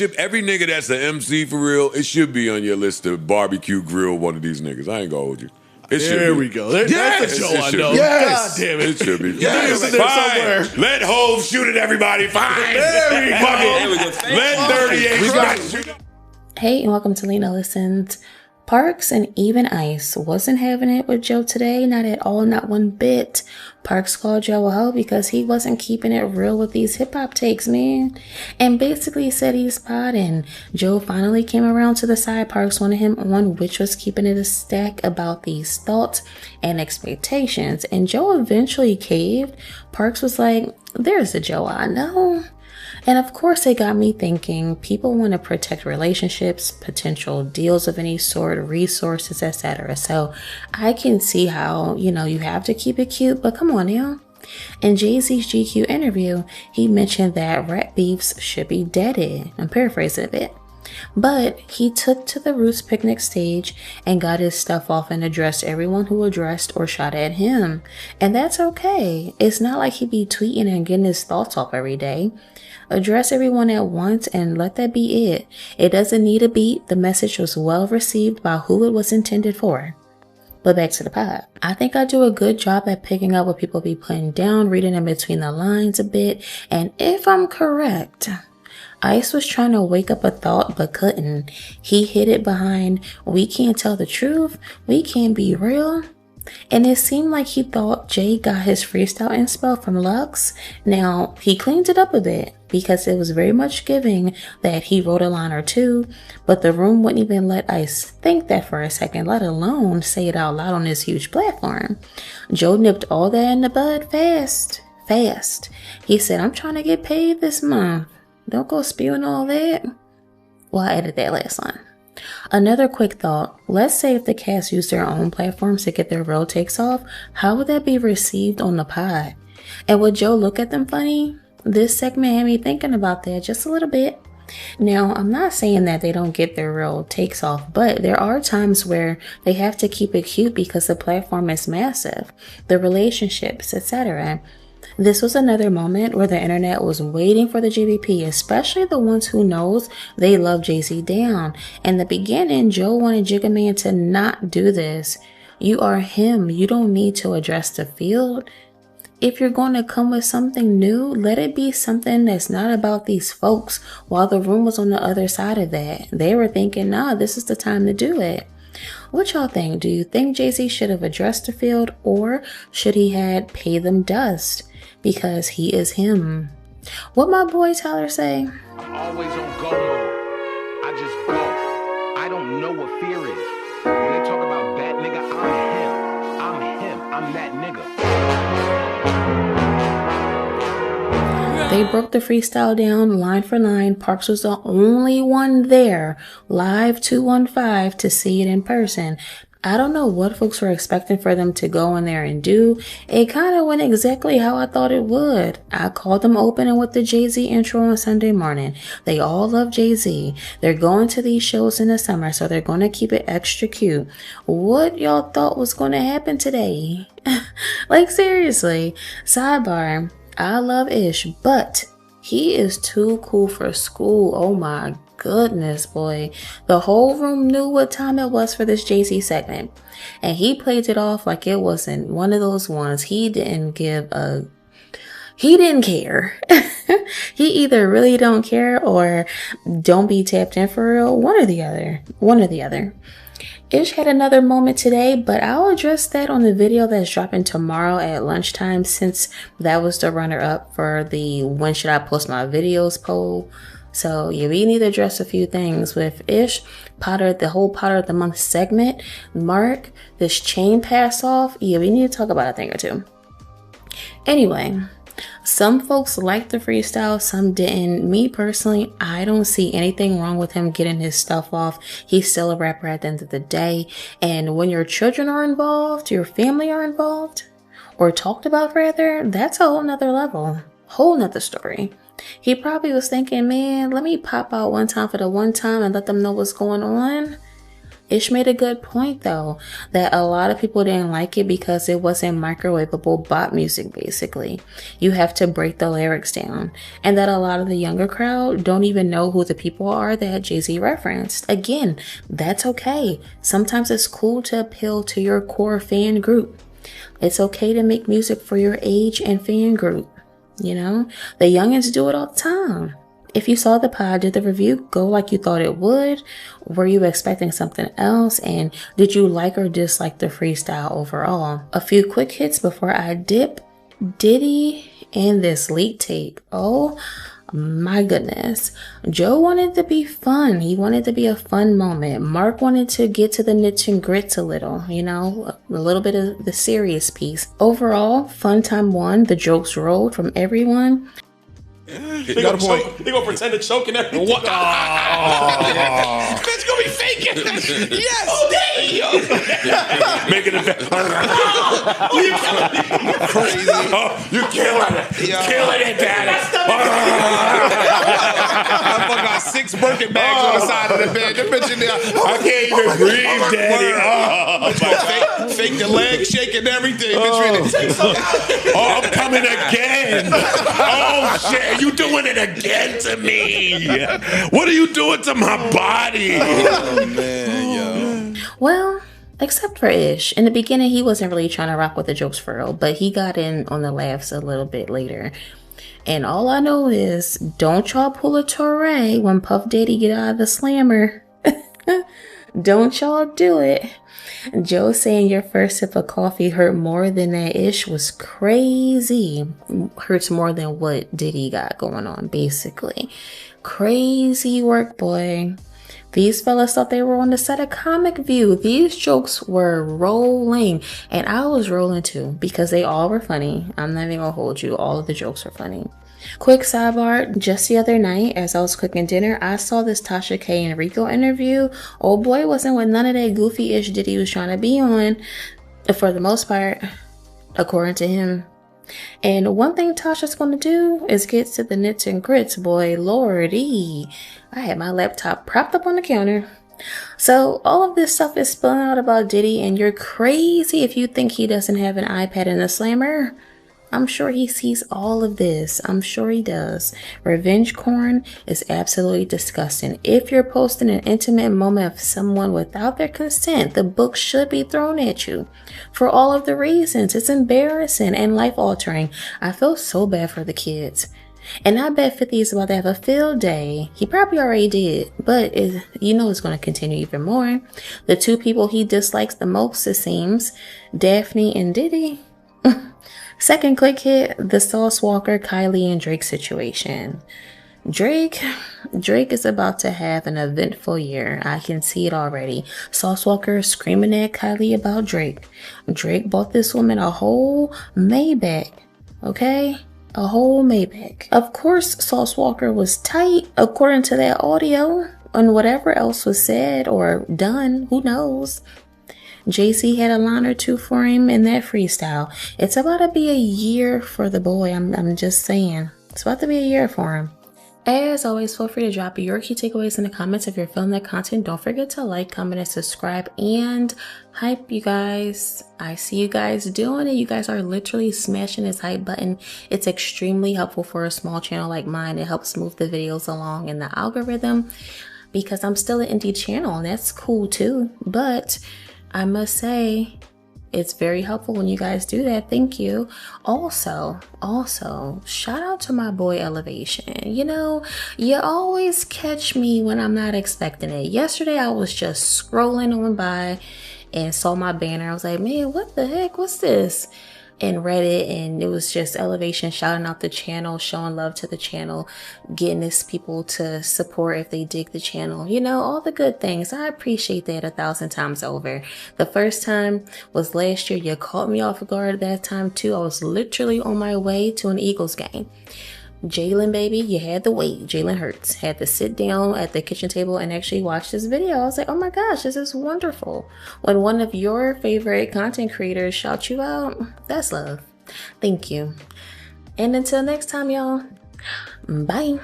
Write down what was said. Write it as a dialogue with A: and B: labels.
A: Every nigga that's an MC for real, it should be on your list to barbecue grill one of these niggas. I ain't gonna hold you.
B: There we go. That's a show I know.
A: Yes.
B: God damn it.
A: It should be.
B: Yes. Isn't there somewhere?
A: Let Hov shoot at everybody. Fine.
B: There we go.
A: Let 38 shoot.
C: Hey, and welcome to Lena Listens. Parks and even Ice wasn't having it with Joe today, not at all, not one bit. Parks called Joe a hoe because he wasn't keeping it real with these hip-hop takes, man. And basically said he's Budden. Joe finally came around to the side Parks wanted him on, which was keeping it a stack about these thoughts and expectations. And Joe eventually caved. Parks was like, there's the Joe I know. And of course, it got me thinking, people want to protect relationships, potential deals of any sort, resources, etc. So I can see how, you have to keep it cute, but come on now. In Jay-Z's GQ interview, he mentioned that rap beefs should be deaded. I'm paraphrasing a bit. But he took to the Roots picnic stage and got his stuff off and addressed everyone who addressed or shot at him. And that's okay. It's not like he'd be tweeting and getting his thoughts off every day. Address everyone at once and let that be it. It doesn't need a beat. The message was well received by who it was intended for. But back to the pod. I think I do a good job at picking up what people be putting down, reading in between the lines a bit. And if I'm correct, Ice was trying to wake up a thought but couldn't. He hid it behind, we can't tell the truth, we can't be real. And it seemed like he thought Jay got his freestyle inspo from Lux. Now, he cleaned it up a bit because it was very much giving that he wrote a line or two, but the room wouldn't even let Ice think that for a second, let alone say it out loud on this huge platform. Joe nipped all that in the bud fast. He said, I'm trying to get paid this month. Don't go spewing all that. Well, I edited that last line. Another quick thought. Let's say if the cast used their own platforms to get their real takes off, how would that be received on the pod? And would Joe look at them funny? This segment had me thinking about that just a little bit. Now, I'm not saying that they don't get their real takes off, but there are times where they have to keep it cute because the platform is massive, the relationships, etc. This was another moment where the internet was waiting for the JBP, especially the ones who knows they love Jay-Z down. In the beginning, Joe wanted Jigga Man to not do this. You are him. You don't need to address the field. If you're going to come with something new, let it be something that's not about these folks. While the room was on the other side of that, they were thinking, nah, this is the time to do it. What y'all think? Do you think Jay-Z should have addressed the field, or should he had pay them dust? Because he is him. What my boy Tyler say?
D: I'm always on go mode. I just go. I don't know what fear is. When they talk about that nigga, I'm him. I'm that nigga.
C: They broke the freestyle down line for line. Parks was the only one there, live 215, to see it in person. I don't know what folks were expecting for them to go in there and do. It kind of went exactly how I thought it would. I called them opening with the Jay-Z intro on Sunday morning. They all love Jay-Z. They're going to these shows in the summer, so they're going to keep it extra cute. What y'all thought was going to happen today? Like, seriously. Sidebar. I love Ish, but he is too cool for school. Oh my goodness, boy. The whole room knew what time it was for this Jay-Z segment. And he played it off like it wasn't one of those ones. He didn't care. He either really don't care or don't be tapped in for real. One or the other. Ish had another moment today, but I'll address that on the video that's dropping tomorrow at lunchtime, since that was the runner-up for the when should I post my videos poll. So yeah, we need to address a few things with Ish, the whole Potter of the Month segment, Mark, this chain pass off. Yeah, we need to talk about a thing or two. Anyway, some folks liked the freestyle, some didn't. Me personally, I don't see anything wrong with him getting his stuff off. He's still a rapper at the end of the day. And when your children are involved, your family are involved, or talked about rather, that's a whole nother level, whole nother story. He probably was thinking, man, let me pop out one time for the one time and let them know what's going on. Ish made a good point though, that a lot of people didn't like it because it wasn't microwavable bop music basically. You have to break the lyrics down. And that a lot of the younger crowd don't even know who the people are that Jay-Z referenced. Again, that's okay. Sometimes it's cool to appeal to your core fan group. It's okay to make music for your age and fan group. You know, the youngins do it all the time. If you saw the pod, did the review go like you thought it would? Were you expecting something else? And did you like or dislike the freestyle overall? A few quick hits before I dip. Diddy and this leak tape. Oh my goodness. Joe wanted to be fun. He wanted to be a fun moment. Mark wanted to get to the nits and grits a little, you know, a little bit of the serious piece. Overall, fun time won. The jokes rolled from everyone.
B: They gonna pretend to choke and everything. What? Bitch gonna be faking. Yes.
A: Making it crazy. You're killing it. Killing it, Daddy.
B: I got 6 Birkin bags on the side of the bed. That bitch in there.
A: I can't even breathe, Daddy.
B: Fake the leg shaking everything. Bitch,
A: I'm coming again. Oh shit, you doing it again to me. What are you doing to my body?
B: Oh man, yo.
C: Well, except for Ish. In the beginning, he wasn't really trying to rock with the jokes for real, but he got in on the laughs a little bit later. And all I know is, don't y'all pull a Torre when Puff Daddy get out of the slammer. Don't y'all do it. Joe saying your first sip of coffee hurt more than that Ish was crazy. Hurts more than what Diddy got going on, basically. Crazy work, boy. These fellas thought they were on the set of Comic View. These jokes were rolling. And I was rolling too, because they all were funny. I'm not even gonna hold you. All of the jokes were funny. Quick sidebar, just the other night as I was cooking dinner, I saw this Tasha K and Rico interview. Old boy wasn't with none of that goofy-ish Diddy was trying to be on, for the most part, according to him. And one thing Tasha's going to do is get to the nits and grits, boy. Lordy. I had my laptop propped up on the counter. So all of this stuff is spilling out about Diddy, and you're crazy if you think he doesn't have an iPad in the slammer. I'm sure he sees all of this. I'm sure he does. Revenge porn is absolutely disgusting. If you're posting an intimate moment of someone without their consent, the book should be thrown at you. For all of the reasons. It's embarrassing and life-altering. I feel so bad for the kids. And I bet 50 is about to have a field day. He probably already did, but you know it's going to continue even more. The two people he dislikes the most, it seems, Daphne and Diddy. Second quick hit, the Sauce Walker, Kylie, and Drake situation. Drake is about to have an eventful year. I can see it already. Sauce Walker screaming at Kylie about Drake. Drake bought this woman a whole Maybach, okay? A whole Maybach. Of course, Sauce Walker was tight, according to that audio, and whatever else was said or done, who knows? JC had a line or two for him in that freestyle. It's about to be a year for the boy. I'm just saying. It's about to be a year for him. As always, feel free to drop your key takeaways in the comments if you're feeling that content. Don't forget to like, comment, and subscribe, and hype, you guys. I see you guys doing it. You guys are literally smashing this hype button. It's extremely helpful for a small channel like mine. It helps move the videos along in the algorithm because I'm still an indie channel, and that's cool too. But I must say, it's very helpful when you guys do that. Thank you. Also, shout out to my boy Elevation. You know, you always catch me when I'm not expecting it. Yesterday, I was just scrolling on by and saw my banner. I was like, man, what the heck? What's this? And read it, and it was just Elevation shouting out the channel, showing love to the channel, getting his people to support if they dig the channel. You know, all the good things. I appreciate that 1,000 times over. The first time was last year. You caught me off guard that time too. I was literally on my way to an Eagles game. Jalen, baby, you had to wait. Jalen Hurts had to sit down at the kitchen table and actually watch this video. I was like, oh my gosh, this is wonderful. When one of your favorite content creators shouts you out, that's love. Thank you. And until next time, y'all, bye.